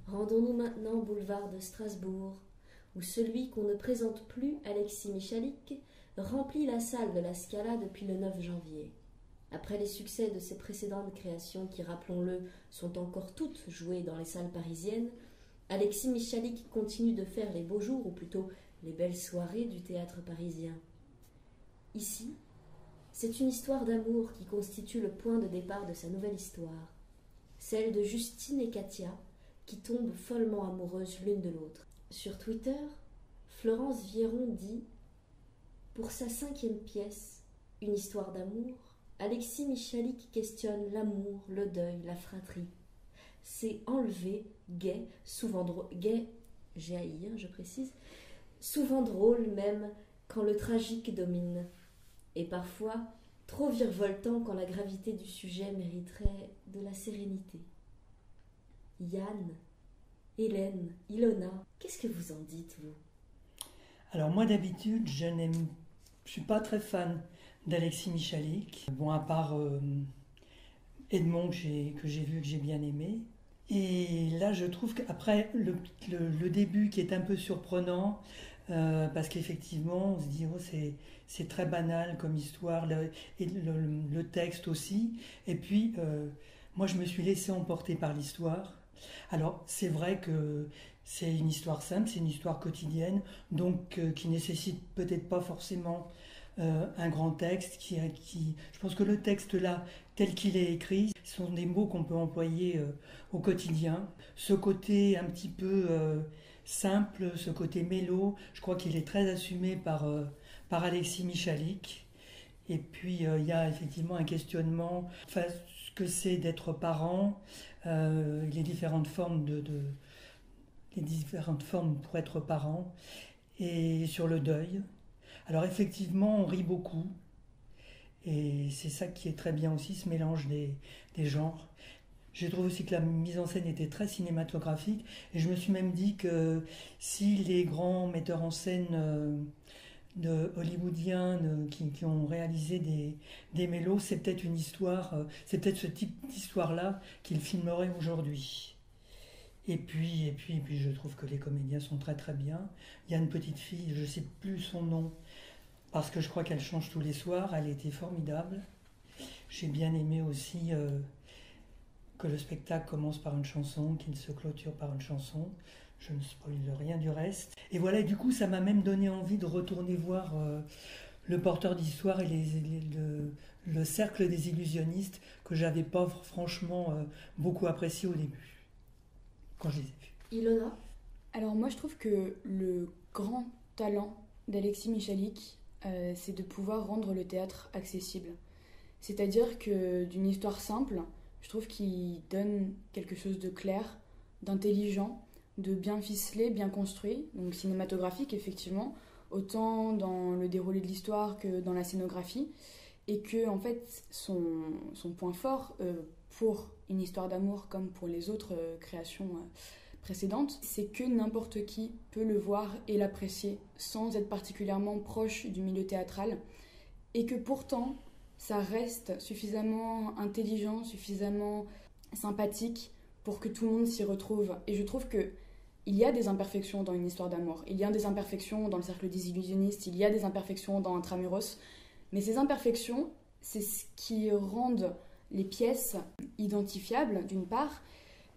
Rendons-nous maintenant boulevard de Strasbourg, où celui qu'on ne présente plus, Alexis Michalik, remplit la salle de la Scala depuis le 9 janvier. Après les succès de ses précédentes créations qui, rappelons-le, sont encore toutes jouées dans les salles parisiennes, Alexis Michalik continue de faire les beaux jours, ou plutôt les belles soirées du théâtre parisien. Ici, c'est une histoire d'amour qui constitue le point de départ de sa nouvelle histoire, celle de Justine et Katia, qui tombent follement amoureuses l'une de l'autre. Sur Twitter, Florence Vieron dit « Pour sa 5e pièce, Une histoire d'amour, Alexis Michalik questionne l'amour, le deuil, la fratrie. C'est enlevé, gai, souvent drôle, gai, G-A-I, je précise, souvent drôle même quand le tragique domine, et parfois trop virevoltant quand la gravité du sujet mériterait de la sérénité. Yann, Hélène, Ilona, qu'est-ce que vous en dites, vous ? Alors moi d'habitude, je suis pas très fan d'Alexis Michalik. Bon, à part Edmond que j'ai vu, que j'ai bien aimé. Et là, je trouve qu'après le début qui est un peu surprenant, parce qu'effectivement, on se dit oh, c'est très banal comme histoire, le texte aussi. Et puis, moi, je me suis laissé emporter par l'histoire. Alors, c'est vrai que c'est une histoire simple, c'est une histoire quotidienne, donc qui nécessite peut-être pas forcément un grand texte. Je pense que le texte là, tel qu'il est écrit, ce sont des mots qu'on peut employer au quotidien. Ce côté un petit peu simple, ce côté mélo, je crois qu'il est très assumé par Alexis Michalik. Et puis il y a effectivement un questionnement, enfin, ce que c'est d'être parent, les différentes formes les différentes formes pour être parent, et sur le deuil. Alors effectivement, on rit beaucoup, et c'est ça qui est très bien aussi, ce mélange des genres. Je trouve aussi que la mise en scène était très cinématographique, et je me suis même dit que si les grands metteurs en scène hollywoodiens qui ont réalisé des mélos, c'est peut-être une histoire, c'est peut-être ce type d'histoire-là qu'ils filmeraient aujourd'hui. Et puis, je trouve que les comédiens sont très très bien. Il y a une petite fille, je ne sais plus son nom, parce que je crois qu'elle change tous les soirs, elle était formidable. J'ai bien aimé aussi que le spectacle commence par une chanson, qu'il se clôture par une chanson. Je ne spoile rien du reste. Et voilà, et du coup, ça m'a même donné envie de retourner voir Le Porteur d'Histoire et le Cercle des Illusionnistes, que j'avais pas franchement beaucoup apprécié au début, quand je les ai vus. Ilona ? Alors moi, je trouve que le grand talent d'Alexis Michalik, c'est de pouvoir rendre le théâtre accessible. C'est-à-dire que d'une histoire simple, je trouve qu'il donne quelque chose de clair, d'intelligent, de bien ficelé, bien construit, donc cinématographique effectivement, autant dans le déroulé de l'histoire que dans la scénographie, et que en fait son point fort pour une histoire d'amour comme pour les autres créations précédentes, c'est que n'importe qui peut le voir et l'apprécier sans être particulièrement proche du milieu théâtral, et que pourtant ça reste suffisamment intelligent, suffisamment sympathique pour que tout le monde s'y retrouve. Et je trouve que il y a des imperfections dans une histoire d'amour, il y a des imperfections dans le Cercle des Illusionnistes, il y a des imperfections dans Intramuros, mais ces imperfections, c'est ce qui rend les pièces identifiables d'une part,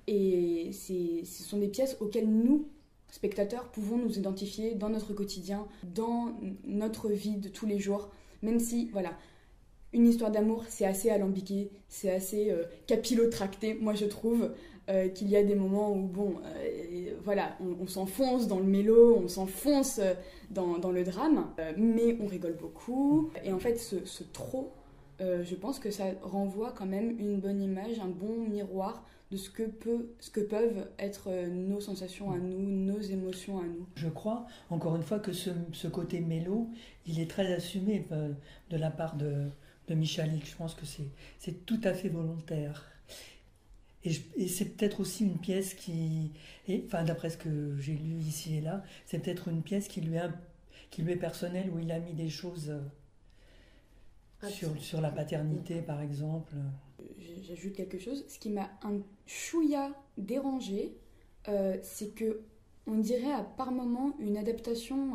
et ce sont des pièces auxquelles nous, spectateurs, pouvons nous identifier dans notre quotidien, dans notre vie de tous les jours, même si, voilà, une histoire d'amour, c'est assez alambiqué, c'est assez capillotracté, moi je trouve qu'il y a des moments où, bon, voilà, on s'enfonce dans le mélo, on s'enfonce dans le drame, mais on rigole beaucoup. Et en fait, ce trop, je pense que ça renvoie quand même une bonne image, un bon miroir de ce que peuvent être nos sensations à nous, nos émotions à nous. Je crois, encore une fois, que ce côté mélo, il est très assumé de la part de Michalik. Je pense que c'est tout à fait volontaire. Et c'est peut-être aussi une pièce enfin d'après ce que j'ai lu ici et là, c'est peut-être une pièce qui lui est personnelle, où il a mis des choses sur la paternité, par exemple. J'ajoute quelque chose. Ce qui m'a un chouïa dérangé, c'est que on dirait à par moment une adaptation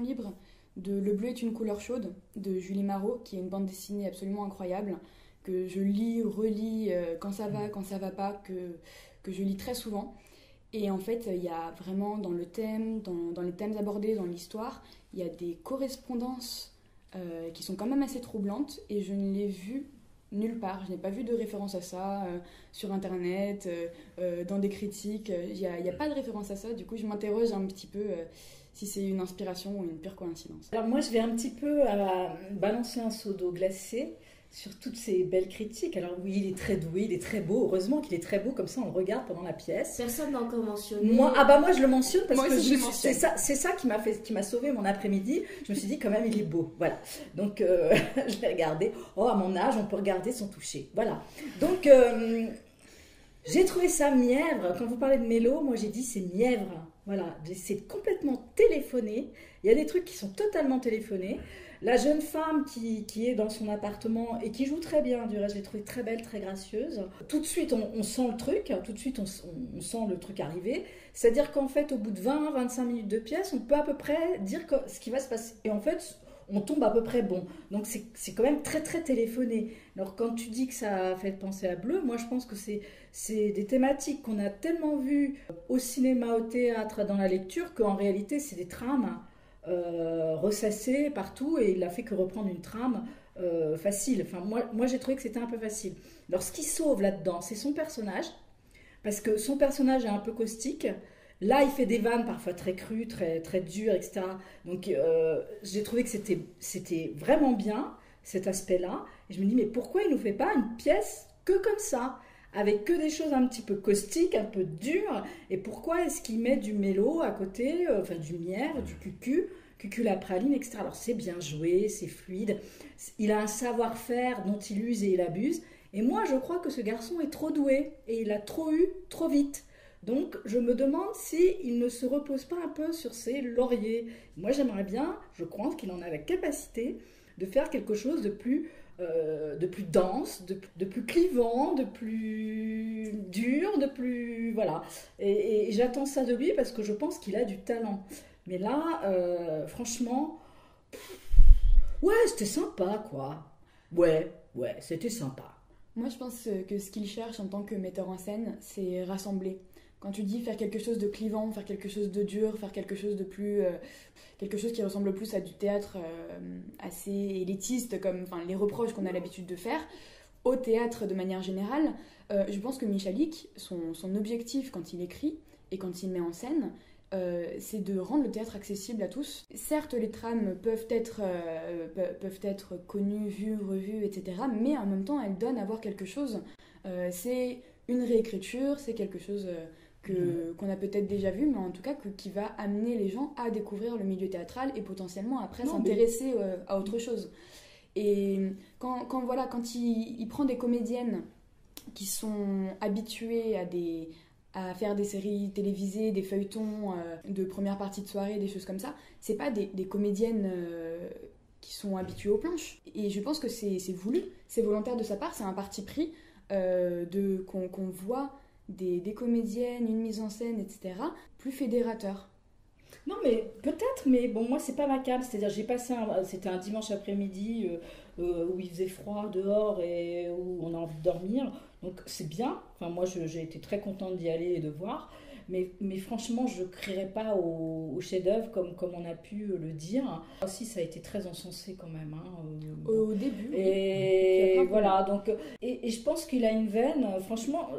libre de Le bleu est une couleur chaude de Julie Marot, qui est une bande dessinée absolument incroyable, que je lis, relis quand ça va pas, que je lis très souvent. Et en fait, il y a vraiment dans le thème, dans les thèmes abordés, dans l'histoire, il y a des correspondances qui sont quand même assez troublantes, et je ne l'ai vu nulle part. Je n'ai pas vu de référence à ça sur Internet, dans des critiques. Il n'y a pas de référence à ça. Du coup, je m'interroge un petit peu si c'est une inspiration ou une pure coïncidence. Alors moi, je vais un petit peu balancer un seau d'eau glacée sur toutes ces belles critiques. Alors oui, il est très doué, il est très beau. Heureusement qu'il est très beau, comme ça on le regarde pendant la pièce. Personne n'a encore mentionné. Moi, moi je le mentionne parce moi que aussi, c'est ça qui m'a sauvé mon après-midi. Je me suis dit quand même il est beau, voilà. Donc je l'ai regardé. Oh, à mon âge, on peut regarder sans toucher, voilà. Donc j'ai trouvé ça mièvre. Quand vous parlez de mélo, moi j'ai dit c'est mièvre. Voilà, c'est complètement téléphoné. Il y a des trucs qui sont totalement téléphonés. La jeune femme qui est dans son appartement et qui joue très bien, du reste, je l'ai trouvée très belle, très gracieuse. Tout de suite, on sent le truc, tout de suite, on sent le truc arriver. C'est-à-dire qu'en fait, au bout de 20-25 minutes de pièce, on peut à peu près dire ce qui va se passer. Et en fait, on tombe à peu près bon. Donc, c'est quand même très, très téléphoné. Alors, quand tu dis que ça fait penser à Bleu, moi, je pense que c'est des thématiques qu'on a tellement vues au cinéma, au théâtre, dans la lecture, qu'en réalité, c'est des trames ressassé partout, et il a fait que reprendre une trame facile. Enfin, moi j'ai trouvé que c'était un peu facile. Alors ce qui sauve là-dedans, c'est son personnage, parce que son personnage est un peu caustique. Là, il fait des vannes parfois très crues, très, très dures, etc. Donc j'ai trouvé que c'était vraiment bien, cet aspect-là. Et je me dis, mais pourquoi il ne nous fait pas une pièce que comme ça, avec que des choses un petit peu caustiques, un peu dures, et pourquoi est-ce qu'il met du mélo à côté, enfin du mièvre, du cucu la praline, etc. Alors c'est bien joué, c'est fluide, il a un savoir-faire dont il use et il abuse, et moi je crois que ce garçon est trop doué, et il a trop eu, trop vite. Donc je me demande s'il ne se repose pas un peu sur ses lauriers. Moi j'aimerais bien, je crois qu'il en a la capacité de faire quelque chose de plus dense, de plus clivant, de plus dur, de plus... Voilà. Et j'attends ça de lui parce que je pense qu'il a du talent. Mais là, franchement, ouais, c'était sympa, quoi. Ouais, c'était sympa. Moi, je pense que ce qu'il cherche en tant que metteur en scène, c'est rassembler. Quand tu dis faire quelque chose de clivant, faire quelque chose de dur, faire quelque chose de plus... quelque chose qui ressemble plus à du théâtre assez élitiste, comme les reproches qu'on a l'habitude de faire, au théâtre de manière générale, je pense que Michalik, son objectif quand il écrit et quand il met en scène, c'est de rendre le théâtre accessible à tous. Certes, les trames peuvent être connues, vues, revues, etc., mais en même temps, elles donnent à voir quelque chose. C'est une réécriture, c'est quelque chose... qu'on a peut-être déjà vu, mais en tout cas qui va amener les gens à découvrir le milieu théâtral et potentiellement après s'intéresser à autre chose. Et quand il prend des comédiennes qui sont habituées à faire des séries télévisées, des feuilletons de première partie de soirée, des choses comme ça, c'est pas des comédiennes qui sont habituées aux planches. Et je pense que c'est voulu, c'est volontaire de sa part, c'est un parti pris qu'on voit des comédiennes, une mise en scène, etc., plus fédérateur. Non, mais peut-être, mais bon, moi, c'est pas ma came. C'est-à-dire, c'était un dimanche après-midi où il faisait froid dehors et où on a envie de dormir. Donc, c'est bien. Enfin, moi, j'ai été très contente d'y aller et de voir. Mais franchement, je ne crierai pas au chef-d'œuvre comme on a pu le dire. Aussi, ça a été très encensé quand même. Au début. Et voilà. Donc, et je pense qu'il a une veine, franchement...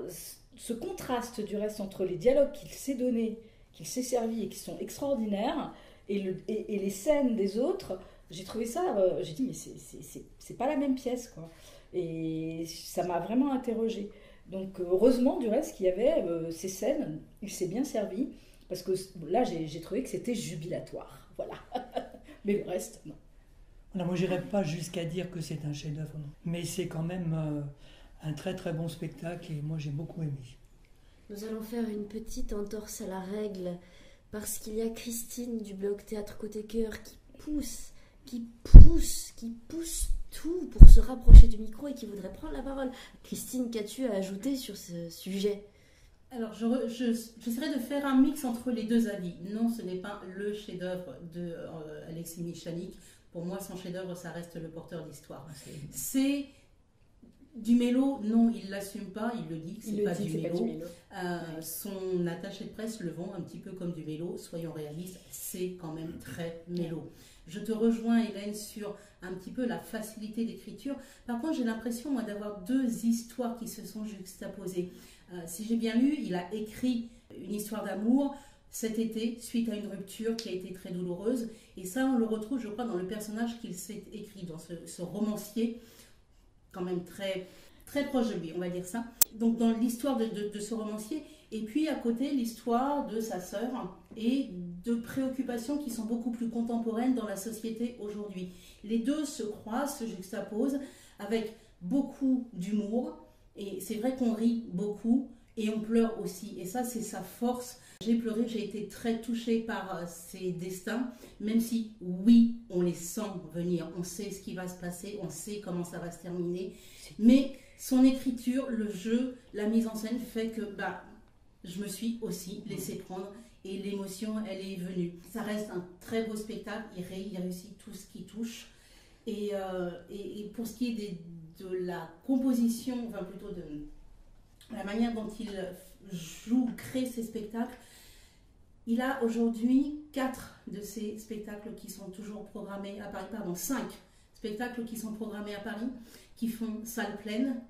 Ce contraste du reste entre les dialogues qu'il s'est donné, qu'il s'est servi et qui sont extraordinaires, et les scènes des autres, j'ai trouvé ça, j'ai dit mais c'est pas la même pièce, quoi. Et ça m'a vraiment interrogée. Donc heureusement du reste qu'il y avait ces scènes, il s'est bien servi, parce que là j'ai trouvé que c'était jubilatoire, voilà. Mais le reste, non. Alors, moi j'irais pas jusqu'à dire que c'est un chef-d'œuvre, mais c'est quand même... un très très bon spectacle, et moi j'ai beaucoup aimé. Nous allons faire une petite entorse à la règle, parce qu'il y a Christine du blog Théâtre Côté Cœur qui pousse tout pour se rapprocher du micro et qui voudrait prendre la parole. Christine, qu'as-tu à ajouter sur ce sujet ? Alors, j'essaierai de faire un mix entre les deux avis. Non, ce n'est pas le chef-d'œuvre de Alexis Michalik. Pour moi, son chef-d'œuvre, ça reste Le Porteur d'Histoire. C'est du mélo. Non, il l'assume pas. Il le dit que c'est pas du mélo. Son attaché de presse le vend un petit peu comme du mélo. Soyons réalistes, c'est quand même très mélo. Je te rejoins, Hélène, sur un petit peu la facilité d'écriture. Par contre, j'ai l'impression, moi, d'avoir deux histoires qui se sont juxtaposées. Si j'ai bien lu, il a écrit une histoire d'amour cet été, suite à une rupture qui a été très douloureuse. Et ça, on le retrouve, je crois, dans le personnage qu'il s'est écrit, dans ce romancier, quand même très, très proche de lui, on va dire ça. Donc, dans l'histoire de ce romancier, et puis à côté, l'histoire de sa sœur et de préoccupations qui sont beaucoup plus contemporaines dans la société aujourd'hui. Les deux se croisent, se juxtaposent avec beaucoup d'humour. Et c'est vrai qu'on rit beaucoup et on pleure aussi. Et ça, c'est sa force. J'ai pleuré, j'ai été très touchée par ses destins, même si, oui, on les sent venir. On sait ce qui va se passer, on sait comment ça va se terminer. Mais son écriture, le jeu, la mise en scène fait que je me suis aussi laissée prendre et l'émotion, elle est venue. Ça reste un très beau spectacle. Il réussit tout ce qui touche. Et pour ce qui est de la composition, enfin plutôt de la manière dont il joue, crée ses spectacles, il a aujourd'hui 4 de ces spectacles qui sont toujours programmés à Paris, 5 spectacles qui sont programmés à Paris, qui font salle pleine,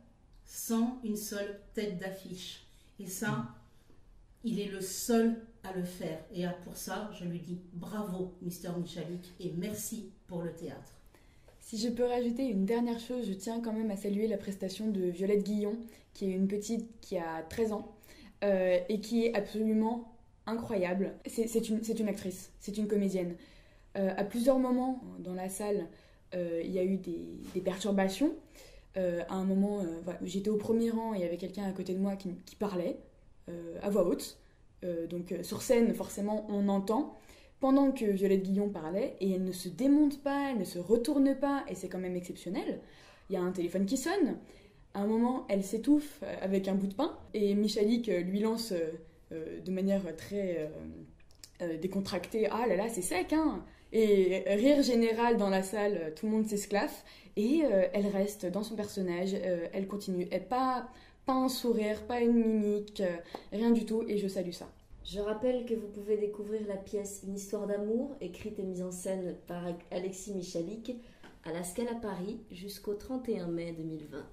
sans une seule tête d'affiche. Et ça, il est le seul à le faire. Et pour ça, je lui dis bravo, Mister Michalik, et merci pour le théâtre. Si je peux rajouter une dernière chose, je tiens quand même à saluer la prestation de Violette Guillon, qui est une petite qui a 13 ans et qui est absolument incroyable. C'est une actrice, c'est une comédienne. À plusieurs moments dans la salle, il y a eu des perturbations. À un moment, j'étais au premier rang et il y avait quelqu'un à côté de moi qui parlait à voix haute. Donc sur scène, forcément, on entend. Pendant que Violette Guillon parlait, et elle ne se démonte pas, elle ne se retourne pas, et c'est quand même exceptionnel. Il y a un téléphone qui sonne. À un moment, elle s'étouffe avec un bout de pain, et Michalik lui lance de manière très décontractée « Ah là là, c'est sec, hein !» Et rire général dans la salle, tout le monde s'esclaffe, et elle reste dans son personnage, elle continue. Pas un sourire, pas une mimique, rien du tout, et je salue ça. Je rappelle que vous pouvez découvrir la pièce Une histoire d'amour, écrite et mise en scène par Alexis Michalik, à la Scala Paris jusqu'au 31 mai 2020.